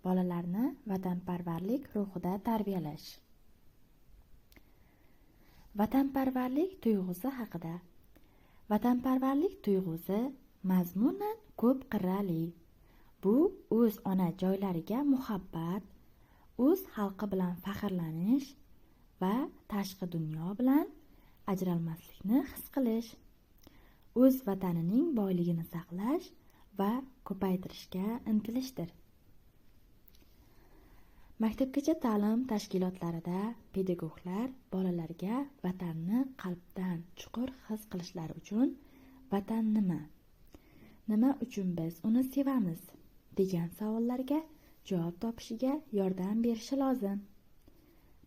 bolalarni vatanparvarlik ruhida tarbiyalash. Vatanparvarlik tuyg'usi haqida. Vatanparvarlik tuyg'usi mazmunan ko'p qirrali. Bu o'z ona joylariga muhabbat, o'z xalqi bilan faxrlanish va tashqi dunyo bilan ajralmaslikni his qilish, o'z vatanining boyligini saqlash va ko'paytirishga intilishdir. Maktabgacha ta'lim tashkilotlarida pedagoglar bolalarga vatanni qalbdan chuqur his qilishlari uchun vatan nima? Nima uchun biz uni sevamiz? Degan savollarga javob topishiga yordam berishi lozim.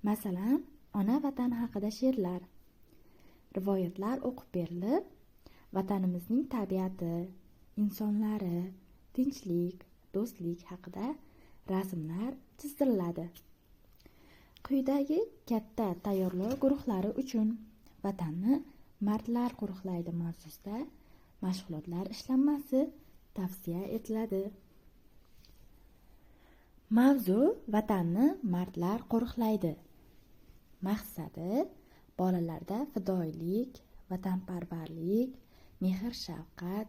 Masalan, ona vatan haqida she'rlar, rivoyatlar o'qib berilib, vatanimizning tabiati, insonlari, tinchlik, do'stlik haqida rasmlar chizdiriladi. Quyidagi katta tayyorlov guruhlari uchun vatanni mardlar qo'riqlaydi mavzusida mashg'ulotlar ishlanmasi tavsiya etiladi. Mavzu: vatanni mardlar qo'riqlaydi. Maqsadi: bolalarda fidoyilik, vatanparvarlik, mehr-shafqat,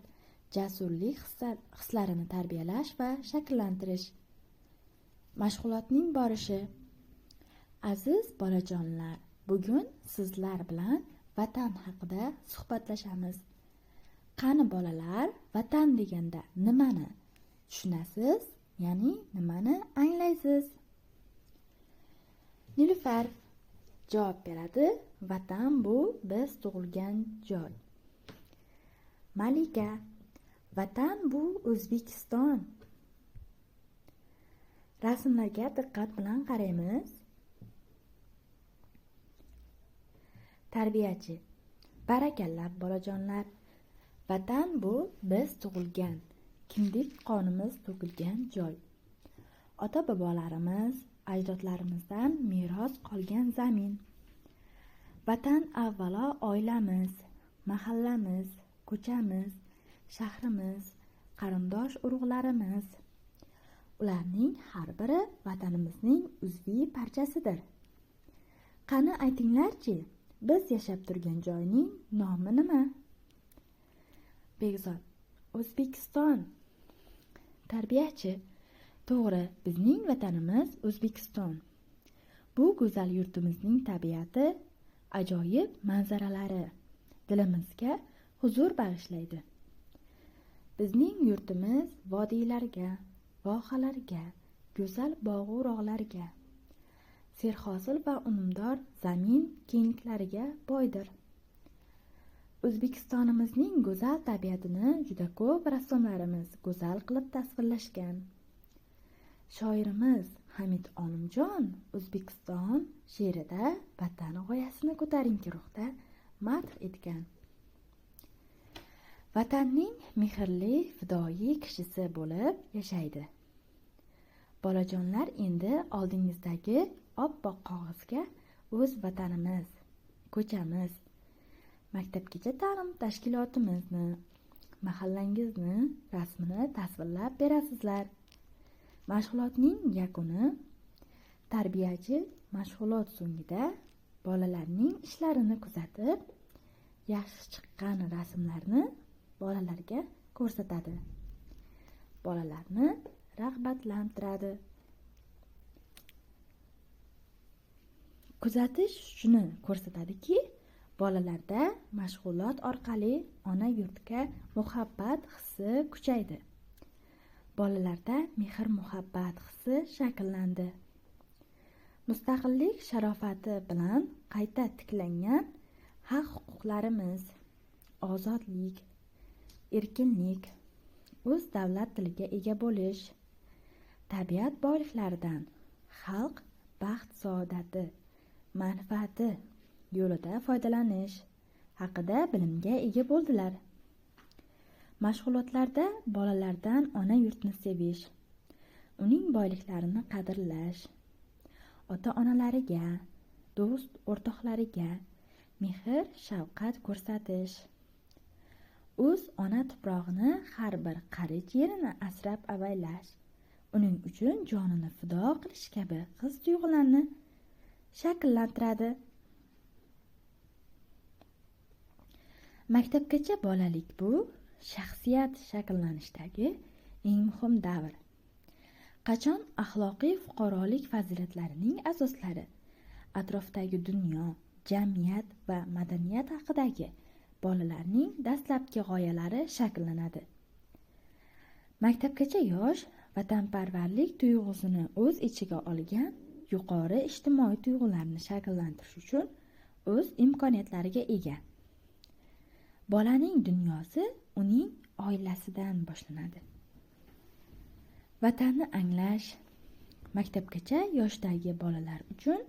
jasurlik hislarini tarbiyalash va shakllantirish. Mashg'ulotning borishi: aziz bolajonlar, bugun sizlar bilan vatan haqida suhbatlashamiz. Qani bolalar, vatan deganda nimani tushunasiz? Ya'ni nimani anglaysiz? Nilufar javob beradi: vatan bu biz tug'ilgan joy. Malika: vatan bu O'zbekiston. Rasmlarga diqqat bilan qaraymiz. Tarbiyachi: barakalla bolajonlar. Vatan bu biz tug'ilgan, kindik qonimiz to'kilgan joy. Ota-bobolarimiz, ajdodlarimizdan meros qolgan zamin. Vatan avvalo oilamiz, mahallamiz, ko'chamiz, shahrimiz, qarindosh urug'larimiz. Ularning har biri vatanimizning uzviy parchasidir. Qani aytinglarchi, biz yashab turgan joyning nomi nima? Begzod: O'zbekiston. Tarbiyachi: to'g'ri, bizning vatanimiz O'zbekiston. Bu go'zal yurtimizning tabiati, ajoyib manzaralari dilimizga huzur bag'ishlaydi. Bizning yurtimiz vodiylarga, vohalarga, go'zal bog'-rog'larga, serhosil va unumdor zamin kengliklariga boydir. O'zbekistonimizning go'zal tabiatini juda ko'p rassomlarimiz go'zal qilib tasvirlashgan. Shoirimiz Hamid Olimjon O'zbekiston she'rida vatan g'oyasini ko'tarinki ruhda madh etgan. Vatanning mehrli, fidoyi kishisi bo'lib yashaydi. Bolajonlar, endi oldingizdagi oppoq qog'ozga o'z vatanimiz, ko'chamiz, maktabgacha ta'lim tashkilotimizni, mahallangizni rasmini tasvirlab berasizlar. Mashg'ulotning yakuni: tarbiyachi mashg'ulot so'ngida bolalarning ishlarini kuzatib, yaxshi chiqqan rasmlarni bolalarga ko'rsatadi. Bolalarni rag'batlantiradi. Kuzatish shuni ko'rsatadiki, bolalarda mashg'ulot orqali ona yurtga muhabbat hissi kuchaydi. Bolalarda mehr-muhabbat hissi shakllandi. Mustaqillik sharofati bilan qayta tiklangan haq-huquqlarimiz, ozodlik, erkinlik, o'z davlat tiliga ega bo'lish, tabiat boyliklaridan xalq baxt-saodati, manfaati yo'lida foydalanish haqida bilimga ega bo'ldilar. Mashg'ulotlarda bolalardan ona yurtni sevish, uning boyliklarini qadrlash, ota-onalariga, do'st o'rtoqlariga mehr, shafqat ko'rsatish, o'z ona tuprog'ini, har bir qarich yerini asrab avaylash, uning uchun jonini fido qilish kabi his tuyg'ularni shakllantiradi. Maktabgacha bolalik bu shaxsiyat shakllanishdagi eng muhim davr. Qachon axloqiy fuqarolik fazilatlarining asoslari, atrofdagi dunyo, jamiyat va madaniyat haqidagi bolalarning dastlabki g'oyalari shakllanadi. Maktabgacha yosh vatanparvarlik tuyg'usini o'z ichiga olgan yuqori ijtimoiy tuyg'ularni shakllantirish uchun o'z imkoniyatlariga ega. Bolaning dunyosi uning oilasidan boshlanadi. Vatanni anglash maktabgacha yoshdagi bolalar uchun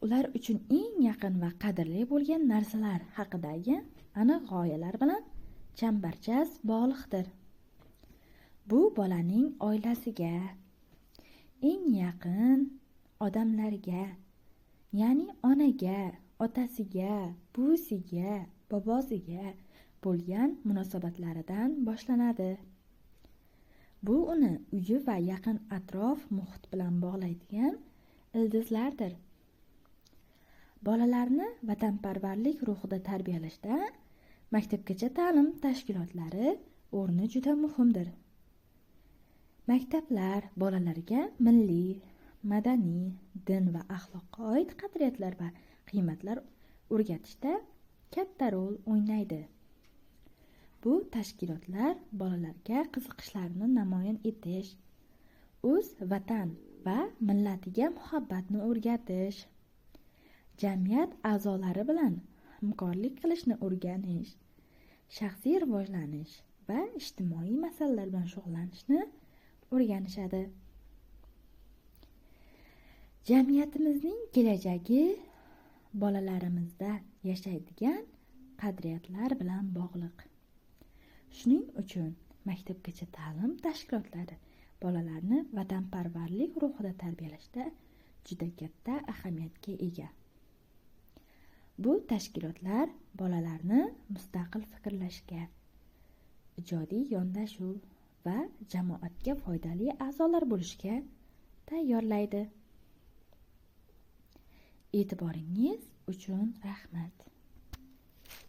ular uchun eng yaqin va qadrli bo'lgan narsalar haqidagi aniq g'oyalar bilan chambarchas bog'liqdir. Bu bolaning oilasiga, eng yaqin odamlarga, ya'ni onaga, otasiga, buvisiga, bobosiga bo'lgan munosabatlaridan boshlanadi. Bu uni uyi va yaqin atrof muhit bilan bog'laydigan ildizlardir. Bolalarni vatanparvarlik ruhida tarbiyalashda maktabgacha ta'lim tashkilotlari o'rni juda muhimdir. Maktablar bolalarga milliy, madaniy, din va axloqqa oid qadriyatlar va qiymatlar o'rgatishda katta rol o'ynaydi. Bu tashkilotlar bolalarga qiziqishlarini namoyon etish, o'z vatan va millatiga muhabbatni o'rgatish, jamiyat a'zolari bilan hamkorlik qilishni o'rganish, shaxsiy rivojlanish va ijtimoiy masalalar bilan shug'ullanishni o'rganishadi. Jamiyatimizning kelajagi bolalarimizda yashaydigan qadriyatlar bilan bog'liq. Shuning uchun maktabgacha ta'lim tashkilotlari bolalarni vatanparvarlik ruhida tarbiyalashda juda katta ahamiyatga ega. Bu tashkilotlar bolalarni mustaqil fikrlashga, ijodiy yondashuv va jamoatga foydali a'zolar bo'lishga tayyorlaydi. E'tiboringiz uchun rahmat.